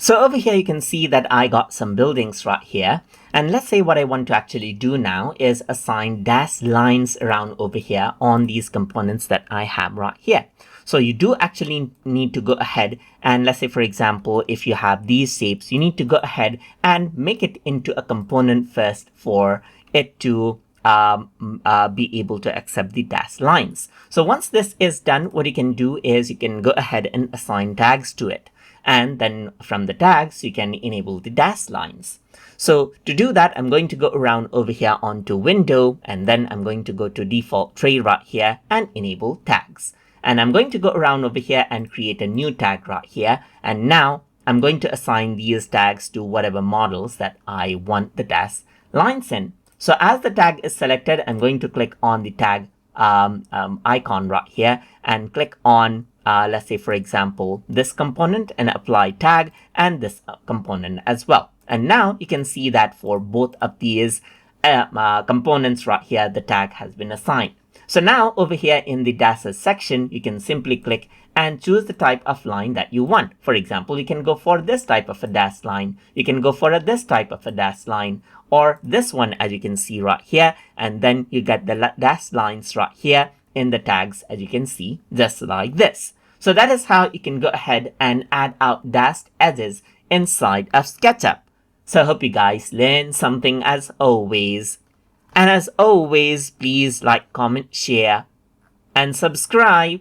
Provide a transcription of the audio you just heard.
So over here, you can see that I got some buildings right here. And let's say what I want to actually do now is assign dashed lines around over here on these components that I have right here. So you do actually need to go ahead and let's say, for example, if you have these shapes, you need to go ahead and make it into a component first for it to be able to accept the dashed lines. So once this is done, what you can do is you can go ahead and assign tags to it. And then from the tags, you can enable the dashed lines. So to do that, I'm going to go around over here onto window, and then I'm going to go to default tray right here and enable tags. And I'm going to go around over here and create a new tag right here. And now I'm going to assign these tags to whatever models that I want the dashed lines in. So as the tag is selected, I'm going to click on the tag icon right here and click on let's say, for example, this component and apply tag and this component as well. And now you can see that for both of these components right here, the tag has been assigned. So now over here in the dashes section, you can simply click and choose the type of line that you want. For example, you can go for this type of a dashed line. You can go for this type of a dashed line or this one, as you can see right here. And then you get the dashed lines right here in the tags, as you can see, just like this. So that is how you can go ahead and add out dashed edges inside of SketchUp. So I hope you guys learned something as always. And as always, please like, comment, share, and subscribe.